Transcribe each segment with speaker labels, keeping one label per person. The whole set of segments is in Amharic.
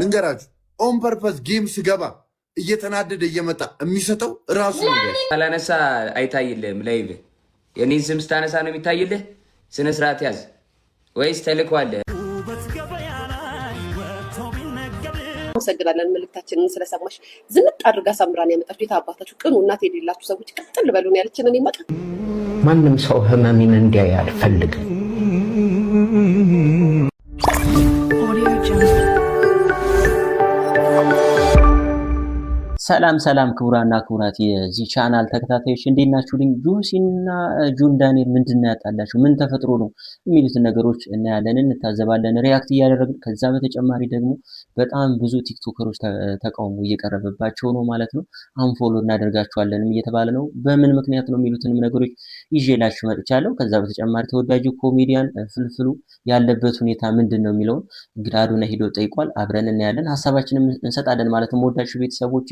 Speaker 1: ልንገራችሁ ኦን ፐርፐስ ጌም ስገባ እየተናደደ እየመጣ የሚሰጠው ራሱ ነው።
Speaker 2: ካላነሳ አይታይልህም። ላይቭ የኔን ስም ስታነሳ ነው የሚታይልህ። ስነ ስርዓት ያዝ ወይስ ተልኳለህ?
Speaker 3: አመሰግናለን መልእክታችንን ስለሰማሽ። ዝንጥ አድርጋ ሳምራን ያመጣችሁ የታባታችሁ ቅኑ እናት የሌላችሁ ሰዎች ቅጥል በሉን ያለችን እኔ ማጣ
Speaker 4: ማንም ሰው ህመሜን እንዲያይ አልፈልግም። ሰላም ሰላም ክቡራና ክቡራት የዚህ ቻናል ተከታታዮች እንዴት ናችሁልኝ? ጆሲና ጁን ዳንኤል ምንድነው ያጣላችሁ? ምን ተፈጥሮ ነው የሚሉትን ነገሮች እናያለን፣ እንታዘባለን፣ ሪያክት እያደረግን ከዛ በተጨማሪ ደግሞ በጣም ብዙ ቲክቶከሮች ተቃውሞ እየቀረበባቸው ነው ማለት ነው። አንፎሎ እናደርጋቸዋለንም እየተባለ ነው። በምን ምክንያት ነው የሚሉትንም ነገሮች ይዤላችሁ መጥቻለሁ። ከዛ በተጨማሪ ተወዳጁ ኮሜዲያን ፍልፍሉ ያለበት ሁኔታ ምንድን ነው የሚለውን እንግዲህ አዶናይ ሄዶ ጠይቋል። አብረን እናያለን፣ ሀሳባችንን እንሰጣለን ማለት ነው። ወዳጆች ቤተሰቦች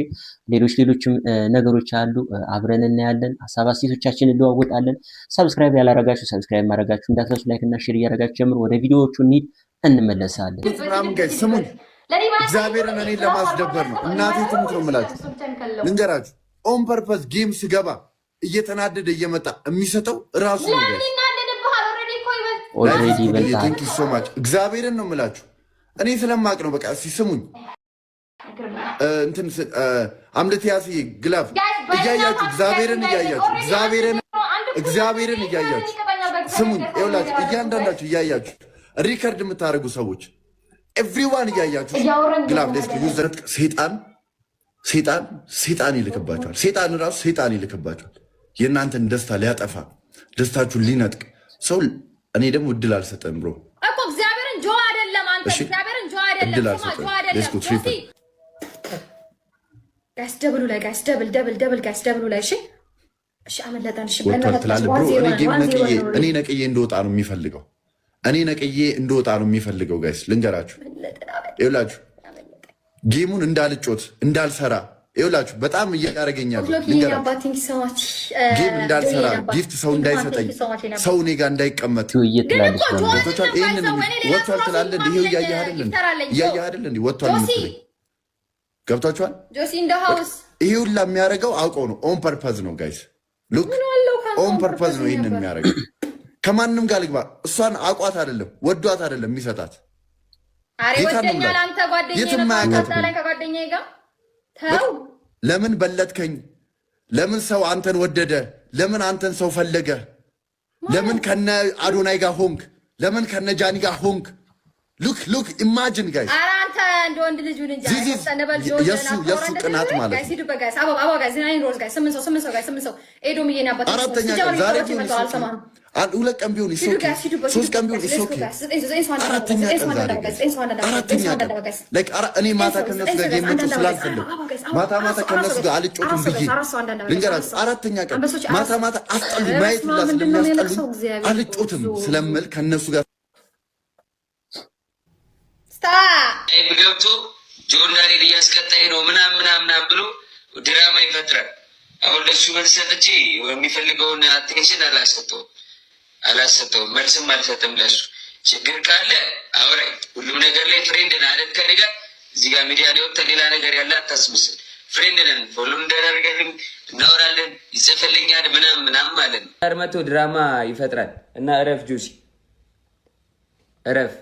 Speaker 4: ሌሎችም ነገሮች አሉ፣ አብረን እናያለን። ሀሳብ አስተያየቶቻችንን እንለዋወጣለን። ሰብስክራይብ ያላረጋችሁ ሰብስክራይብ ማድረጋችሁ እንዳትረሱ፣ ላይክ እና ሼር እያደረጋችሁ ጀምሮ ወደ ቪዲዮዎቹ እንሂድ፣ እንመለሳለን።
Speaker 1: ስሙኝ፣ እግዚአብሔርን እኔን ለማስደበር ነው እናቴ ትሙት ነው የምላችሁ። ልንገራችሁ ኦን ፐርፐስ ጌም ስገባ እየተናደደ እየመጣ የሚሰጠው ራሱ ነው።
Speaker 4: ኦልሬዲ ይበልጣል።
Speaker 1: እግዚአብሔርን ነው የምላችሁ እኔ ስለማቅ ነው። በቃ ስሙኝ እንትን አምልቲያሲ ግላፍ እያያችሁ እግዚአብሔርን እያያችሁ ስሙኝ፣ ይኸውላችሁ እያንዳንዳችሁ እያያችሁ ሪከርድ የምታደርጉ ሰዎች ኤቭሪዋን እያያችሁ ግላፍ ሴጣን ይልክባቸዋል። ሴጣን ራሱ ሴጣን ይልክባቸዋል የእናንተን ደስታ ሊያጠፋ ደስታችሁን ሊነጥቅ ሰው። እኔ ደግሞ እድል አልሰጠም ብሮ
Speaker 5: እኮ እግዚአብሔርን ጆ አይደለም አንተ እግዚአብሔርን ጆ አይደለም
Speaker 1: እድል አልሰጠም።
Speaker 5: ጋይስ ደብሉ ላይ ጋይስ ደብል ጋይስ ደብሉ ላይ እሺ አመለጠን። እሺ
Speaker 1: እኔ ነቅዬ እንደወጣ ነው የሚፈልገው። ጋይስ ልንገራችሁ፣ ይኸውላችሁ ጌሙን እንዳልጮት እንዳልሰራ ይኸውላችሁ በጣም እያደረገኛል። ጌም እንዳልሰራ ጊፍት ሰው እንዳይሰጠኝ ሰው እኔ ጋር እንዳይቀመጥ ወጥቷል ትላለህ። ይሄው እያየህ አይደል እንዴ? ወጥቷል የምትለኝ ገብታችኋል? ይሄ ሁላ የሚያደርገው አውቀው ነው። ኦን ፐርፐዝ ነው ጋይስ፣ ሉክ ኦን ፐርፐዝ ነው ይህንን የሚያደርገው። ከማንም ጋር ልግባ እሷን አቋት አይደለም ወዷት አይደለም የሚሰጣት የትም አያውቃትም። ለምን በለጥከኝ? ለምን ሰው አንተን ወደደ? ለምን አንተን ሰው ፈለገ? ለምን ከነ አዶናይ ጋር ሆንክ? ለምን ከነ ጃኒ ጋር ሆንክ? ሉክ ኢማጂን ጋይስ የሱ ቅናት ማለት ነው። ሁለት ቀን ቢሆን ሶስት ቀን ቢሆን አራተኛ ቀን እኔ ማታ ከነሱ ጋር የመጡ ስላልፈለጉ ማታ ከነሱ ጋር አልጮትም ብዬ ልንገራችሁ። አራተኛ ቀን ማታ አስጠሉ ማየት ሁላ ስለሚያስጠሉኝ አልጮትም ስለምል ከነሱ ጋር
Speaker 2: ገብቶ ጆን ዳንኤል እያስቀጣይ ነው ምናምን ብሎ ድራማ ይፈጥራል። አሁን ለሱ መልስ ሰጥቼ የሚፈልገውን አቴንሽን አላሰጠውም፣ መልስም አልሰጥም። ለሱ ችግር ካለ አውራኝ፣ ሁሉም ነገር ላይ ፍሬንድ ነን አይደል? ከእኔ ጋር እዚህ ጋር ሚዲያ ላይ ወጥተህ ሌላ ነገር ያለ አታስመስል። ፍሬንድ ነን፣ ፎሎ እንደረርገንም እናወራለን፣ ይጽፍልኛል ምናምን ማለት ነው። መቶ ድራማ ይፈጥራል እና እረፍ ጆሲ እረፍ።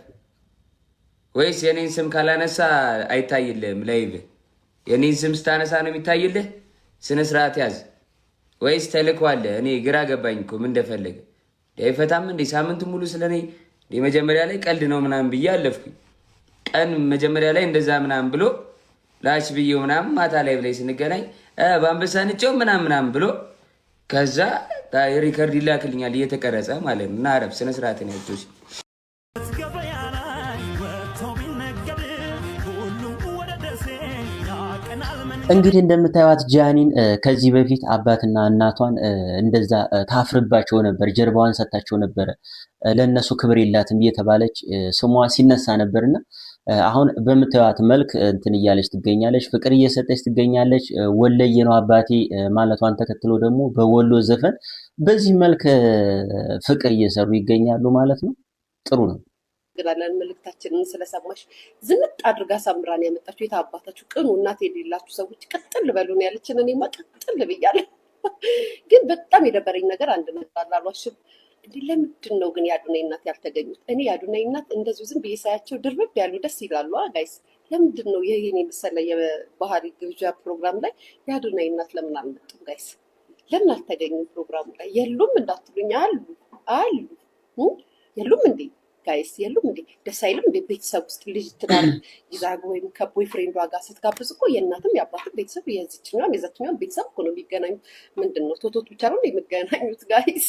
Speaker 2: ወይስ የኔን ስም ካላነሳ አይታይልህም? ላይቭ የኔን ስም ስታነሳ ነው የሚታይልህ። ስነ ስርዓት ያዝ ወይስ ተልኳለህ? እኔ ግራ ገባኝ እኮ ምን እንደፈለገ አይፈታም እንዴ? ሳምንት ሙሉ ስለኔ መጀመሪያ ላይ ቀልድ ነው ምናምን ብዬ አለፍኩኝ። ቀን መጀመሪያ ላይ እንደዛ ምናምን ብሎ ላሽ ብዬው ምናምን ማታ ላይ ብላይ ስንገናኝ በአንበሳ ንጨው ምናምን ብሎ ከዛ ሪከርድ ይላክልኛል እየተቀረጸ ማለት ነው። እና አረብ ስነ ስርዓትን ያጆች
Speaker 4: እንግዲህ እንደምታዩት ጃኒን ከዚህ በፊት አባትና እናቷን እንደዛ ታፍርባቸው ነበር፣ ጀርባዋን ሰጣቸው ነበር። ለነሱ ክብር የላትም እየተባለች ስሟ ሲነሳ ነበርና አሁን በምታዩት መልክ እንትን እያለች ትገኛለች፣ ፍቅር እየሰጠች ትገኛለች። ወለየ ነው አባቴ ማለቷን ተከትሎ ደግሞ በወሎ ዘፈን በዚህ መልክ ፍቅር እየሰሩ ይገኛሉ ማለት ነው። ጥሩ ነው።
Speaker 3: እናመሰግናለን መልእክታችንን ስለሰማሽ። ዝንጥ አድርጋ ሳምራን ያመጣችሁ የታባታችሁ ቅኑ እናት የሌላችሁ ሰዎች ቅጥል በሉን ያለችን እኔማ ቅጥል ብያለሁ። ግን በጣም የደበረኝ ነገር አንድ ነገር አላሏሽም እንዴ? ለምንድን ነው ግን የአዱናይ እናት ያልተገኙት? እኔ የአዱናይ እናት እንደዚሁ ዝም ብዬ ሳያቸው ድርብብ ያሉ ደስ ይላሉ ጋይስ። ለምንድን ነው ይሄን የመሰለ የባህሪ ግብዣ ፕሮግራም ላይ የአዱናይ እናት ለምን አልመጡም ጋይስ? ለምን አልተገኙም ፕሮግራሙ ላይ? የሉም እንዳትሉኝ አሉ የሉም እንዴ ጋይስ? የሉም እንዴ? ደስ አይልም እንዴ? ቤተሰብ ውስጥ ልጅ ትዳር ይዛ ወይም ከቦይ ፍሬንዷ ጋር ስትጋብዝ እኮ የእናትም የአባትም ቤተሰብ የዚችኛም የዛችኛም ቤተሰብ እኮ ነው የሚገናኙት። ምንድን ነው ቶቶት ብቻ ነው የሚገናኙት ጋይስ?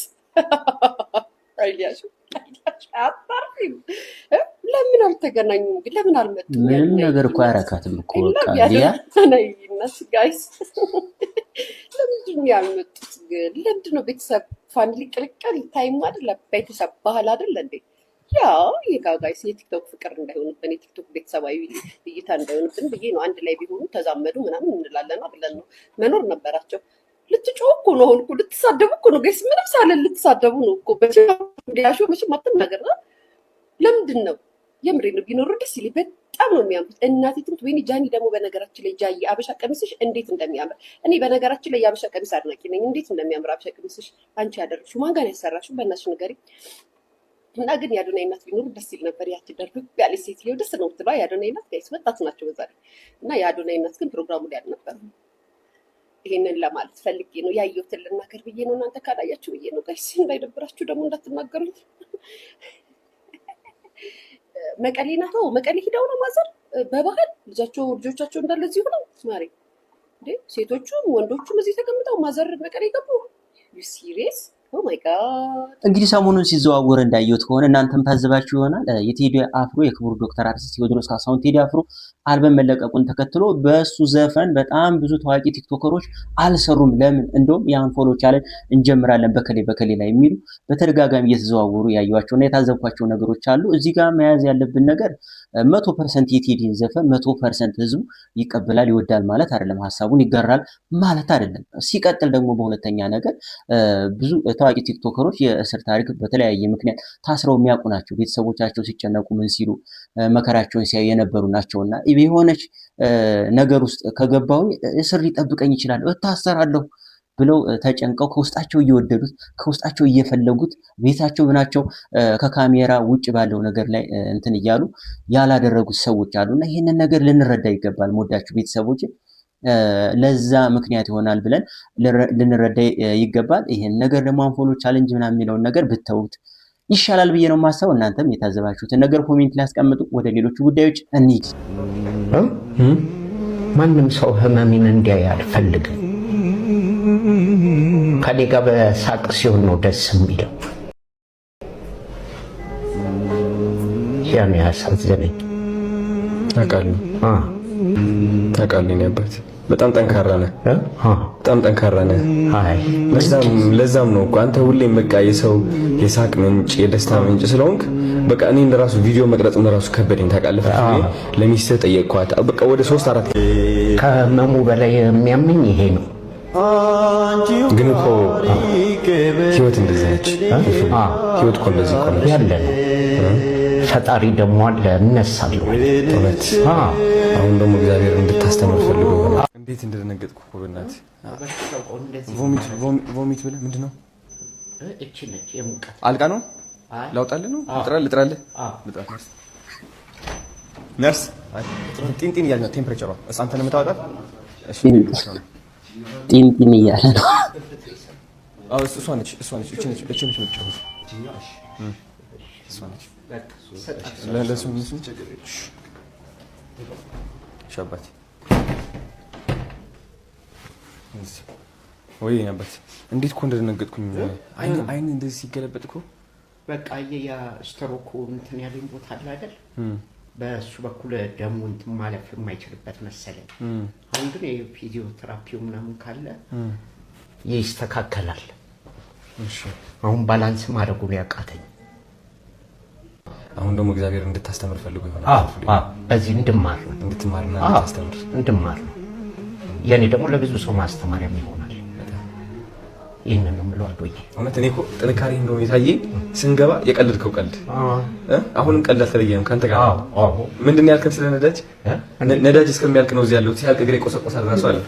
Speaker 3: አይዲያሽ አጣርፊም ለምን አልተገናኙም? ግን ለምን አልመጡም?
Speaker 4: ምንም ነገር እኮ አያረካትም እኮ በቃ
Speaker 3: ጋይስ። ለምንድን ነው ያልመጡት ግን? ለምንድን ነው ቤተሰብ ፋሚሊ ቅልቅል ታይም አይደለ? ቤተሰብ ባህል አይደለ እንዴ? ያው ጋይስ የቲክቶክ ፍቅር እንዳይሆንብን የቲክቶክ ቤተሰባዊ እይታ እንዳይሆንብን ብዬ ነው። አንድ ላይ ቢሆኑ ተዛመዱ ምናምን እንላለን ብለን ነው። መኖር ነበራቸው። ልትጮህ እኮ ነው አሁን እኮ ልትሳደቡ እኮ ነው ጋይስ። ምንም ሳለን ልትሳደቡ ነው እኮ በዲያሾ መቼም አትናገር ነው። ለምንድን ነው የምሬ ነው። ቢኖሩ ደስ ይለኝ። በጣም ነው የሚያምሩት። እናቴ ትሙት። ወይኔ ጃኒ ደግሞ በነገራችን ላይ ጃይ አበሻ ቀሚስሽ እንዴት እንደሚያምር እኔ በነገራችን ላይ የአበሻ ቀሚስ አድናቂ ነኝ። እንዴት እንደሚያምር አበሻ ቀሚስሽ አንቺ ያደረግሽው ማን ጋር ያሰራሽው? በእናትሽ ንገሪኝ። እና ግን የአዶናይ እናት ቢኖሩ ደስ ይል ነበር። ያቺ ደርብ ያለች ሴትዮ ደስ ነው የምትለው የአዶናይ እናት ጋይስ። ወጣት ናቸው በዛ ላይ እና የአዶናይ እናት ግን ፕሮግራሙ ላይ አልነበረም። ይሄንን ለማለት ፈልጌ ነው። ያየሁትን ልናገር ብዬ ነው። እናንተ ካላያችሁ ብዬ ነው ጋይስ። እንዳይደብራችሁ ደግሞ እንዳትናገሩኝ። መቀሌ ናት። መቀሌ ሂደው ነው ማዘር በባህል ልጆቻቸው እንዳለ እዚሁ ነው ማሪ እንዴ? ሴቶቹም ወንዶቹም እዚህ ተቀምጠው ማዘር መቀሌ ገቡ። ዩ ሲሪየስ? ኦ ማይ ጋድ።
Speaker 4: እንግዲህ ሰሞኑን ሲዘዋወር እንዳየሁት ከሆነ እናንተም ታዝባችሁ ይሆናል። የቴዲ አፍሮ የክቡር ዶክተር አርቲስት ቴዎድሮስ ካሳሁን ቴዲ አፍሮ አልበም መለቀቁን ተከትሎ በሱ ዘፈን በጣም ብዙ ታዋቂ ቲክቶከሮች አልሰሩም። ለምን? እንደውም የአንፎሎ ቻሌንጅ እንጀምራለን በከሌ ላይ የሚሉ በተደጋጋሚ እየተዘዋወሩ ያዩዋቸውና የታዘብኳቸው ነገሮች አሉ። እዚህ ጋር መያዝ ያለብን ነገር 100% የቴዲን ዘፈን 100% ህዝቡ ይቀበላል ይወዳል ማለት አይደለም። ሀሳቡን ይጋራል ማለት አይደለም። ሲቀጥል ደግሞ በሁለተኛ ነገር ብዙ ታዋቂ ቲክቶከሮች የእስር ታሪክ በተለያየ ምክንያት ታስረው የሚያውቁ ናቸው። ቤተሰቦቻቸው ሲጨነቁ ምን ሲሉ መከራቸውን ሲያዩ የነበሩ ናቸውና የሆነች ነገር ውስጥ ከገባው እስር ሊጠብቀኝ ይችላል እታሰራለሁ ብለው ተጨንቀው ከውስጣቸው እየወደዱት ከውስጣቸው እየፈለጉት ቤታቸው ብናቸው ከካሜራ ውጭ ባለው ነገር ላይ እንትን እያሉ ያላደረጉት ሰዎች አሉና ይሄንን ነገር ልንረዳ ይገባል። ሞዳችሁ ቤተሰቦች ለዛ ምክንያት ይሆናል ብለን ልንረዳ ይገባል። ይሄን ነገር ደግሞ አንፎሎ ቻሌንጅ ምናምን የሚለውን ነገር ብትተውት ይሻላል ብዬ ነው የማስበው። እናንተም የታዘባችሁትን ነገር ኮሜንት ላይ አስቀምጡ። ወደ ሌሎቹ ጉዳዮች እንሂድ።
Speaker 6: ማንም ሰው ህመሜን እንዲያይ አልፈልግም። ከኔ ጋር በሳቅ ሲሆን ነው ደስ የሚለው። ያን ያሳዘነኝ
Speaker 7: ታውቃለህ አባት በጣም ጠንካራ ነህ። በጣም ጠንካራ ነህ። አይ ለዛም ነው እኮ አንተ ሁሌም በቃ የሰው የሳቅ ምንጭ የደስታ ምንጭ ስለሆንክ በቃ እኔ እንደራሱ ቪዲዮ መቅረጽ እንደራሱ ከበደኝ ታውቃለህ። ለሚስትህ ጠየቅኳት በቃ ወደ 3-4
Speaker 6: ከመሙ በላይ የሚያመኝ ይሄ ነው።
Speaker 7: ግን እኮ ህይወት እንደዚህ ነች። ህይወት እኮ እንደዚህ እኮ ነች
Speaker 6: ያለ ነው። ፈጣሪ ደግሞ አለ እነሳለሁ።
Speaker 7: እውነት አሁን ደግሞ እግዚአብሔር እንድታስተምር ፈልጎ ይሆናል። እንዴት እንደደነገጥኩ እኮ በእናትህ ቮሚት ብለህ ምንድን ነው?
Speaker 6: እቺ ነች የሙቀት
Speaker 7: አልቃ ነው። ላውጣልህ ነው? ልጥራልህ? ነርስ ጢንጢን እያለ ነው ቴምፕሬቸሯ። አንተ ነው የምታወጣት? እሺ
Speaker 4: ጢንጢን እያለ ነው።
Speaker 7: አዎ እሷ ነች። እቺ ነች የምትጮኸው። እሷ ነች። ለሱ ሻባት ወይ ነበር። እንዴት እኮ እንደደነገጥኩኝ አይን እንደዚህ ሲገለበጥ እኮ
Speaker 6: በቃ ያ ስትሮክ እንትን ያለኝ ቦታ አለ አይደል? በሱ በኩል ደሙ እንትን ማለፍ የማይችልበት መሰለኝ። አሁን ግን የፊዚዮቴራፒው ምናምን ካለ ይስተካከላል። እሺ አሁን ባላንስ ማድረጉን ያቃተኝ።
Speaker 7: አሁን ደግሞ እግዚአብሔር እንድታስተምር ፈልጎ ይሆናል።
Speaker 6: በዚህ
Speaker 7: እንድትማርና እንድታስተምር
Speaker 6: እንድማር ነው። የኔ ደግሞ ለብዙ ሰው ማስተማሪያም ይሆናል። ይሄንን ነው የምለው አዶዬ።
Speaker 7: እውነት እኔ እኮ ጥንካሬ እንደሆነ የታየኝ ስንገባ የቀለድከው ቀልድ አሁንም ቀልድ አልተለየም ካንተ ጋር። ምንድን ነው ያልከን ስለ ነዳጅ? ነዳጅ እስከሚያልቅ ነው እዚህ ያለው። ሲያልቅ እግሬ ቆሰቆሳል ራሱ አለ።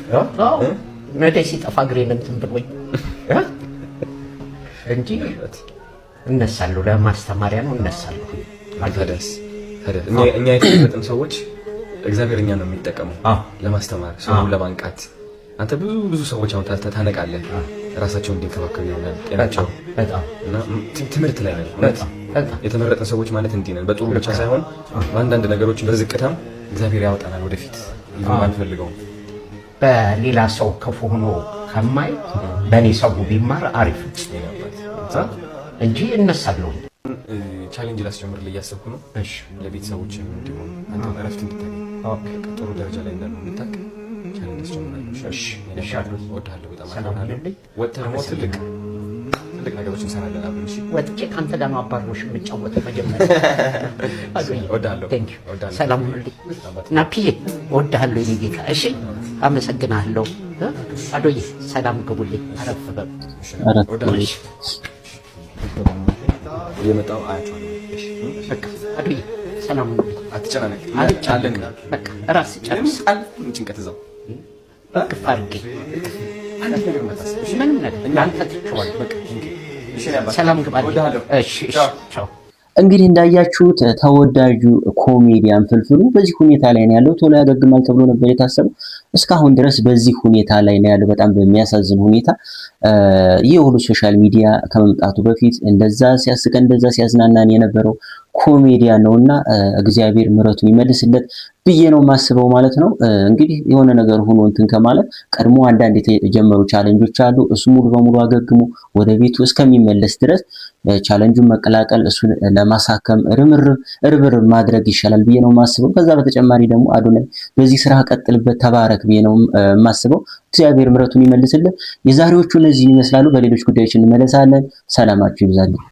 Speaker 6: ነዳጅ ሲጠፋ እግሬን እንትን ብሎኝ እንጂ እነሳለሁ። ለማስተማሪያ ነው እነሳለሁ።
Speaker 7: ታዲያስ እኛ የተመረጥን ሰዎች እግዚአብሔር እኛ ነው የሚጠቀመው ለማስተማር ሰውን ለማንቃት። አንተ ብዙ ሰዎች አሁን ታነቃለህ፣ ራሳቸውን እንዲንከባከቡ ይሆናል ጤናቸው እና ትምህርት ላይ ነው። የተመረጥን ሰዎች ማለት እንዲህ ነን። በጥሩ ብቻ ሳይሆን በአንዳንድ ነገሮች በዝቅታም እግዚአብሔር ያወጣናል ወደፊት። አንፈልገውም
Speaker 6: በሌላ ሰው ክፉ ሆኖ ከማይ በእኔ ሰው ቢማር አሪፍ እንጂ እነሳለሁ።
Speaker 7: ቻሌንጅ ላስጀምርልህ እያሰብኩ ነው። እሺ ለቤተሰቦችም እንዲሆን አንተም እረፍት እንድታገኝ ጥሩ ደረጃ ላይ እንዳሉ እንድታውቅ ቻሌንጅ ላስጀምራለሁ። እሺ እወድሃለሁ፣ በጣም አከብርሃለሁ። ወጥተህ ደግሞ ትልቅ ነገሮች እንሰራለን አብረን። እሺ
Speaker 6: ወጥቼ ከአንተ ጋር ነው አባሮሽ የምጫወተው መጀመሪያ።
Speaker 7: እወድሃለሁ።
Speaker 6: ሰላም ሁኑልኝ ናፒዬ፣ እወድሃለሁ የኔ ጌታ። እሺ አመሰግናለሁ አዶዬ። ሰላም ግቡልኝ። አረፍ በሉ።
Speaker 7: የመጣው አያቸዋለሁ።
Speaker 6: በቃ አዶዬ ሰላም ሁኑልኝ።
Speaker 7: አትጨናነቅ።
Speaker 6: አለን በቃ እራስ ጨርስ።
Speaker 7: ጭንቀት እዛው
Speaker 6: እቅፍ አድርጌ ምንም ነገር ለአንተ ትቼዋለሁ። በቃ ሰላም ግባልኝ። እሺ ቻው።
Speaker 4: እንግዲህ እንዳያችሁት ተወዳጁ ኮሜዲያን ፍልፍሉ በዚህ ሁኔታ ላይ ነው ያለው። ቶሎ ያገግማል ተብሎ ነበር የታሰበው። እስካሁን ድረስ በዚህ ሁኔታ ላይ ነው ያለው። በጣም በሚያሳዝን ሁኔታ ይህ ሁሉ ሶሻል ሚዲያ ከመምጣቱ በፊት እንደዛ ሲያስቀን እንደዛ ሲያዝናናን የነበረው ኮሜዲያን ነውና እግዚአብሔር ምሕረቱን ይመልስለት ብዬ ነው ማስበው ማለት ነው። እንግዲህ የሆነ ነገር ሆኖ እንትን ከማለት ቀድሞ አንዳንድ የተጀመሩ ቻሌንጆች አሉ። እሱ ሙሉ በሙሉ አገግሞ ወደ ቤቱ እስከሚመለስ ድረስ ቻሌንጁን መቀላቀል፣ እሱን ለማሳከም ርብርብ ማድረግ ይሻላል ብዬ ነው ማስበው። ከዛ በተጨማሪ ደግሞ አዶናይ በዚህ ስራ ቀጥልበት፣ ተባረክ ብዬ ነው ማስበው። እግዚአብሔር ምሕረቱን ይመልስልን። የዛሬዎቹ እነዚህን ይመስላሉ። በሌሎች ጉዳዮች እንመለሳለን። ሰላማችሁ ይብዛልኝ።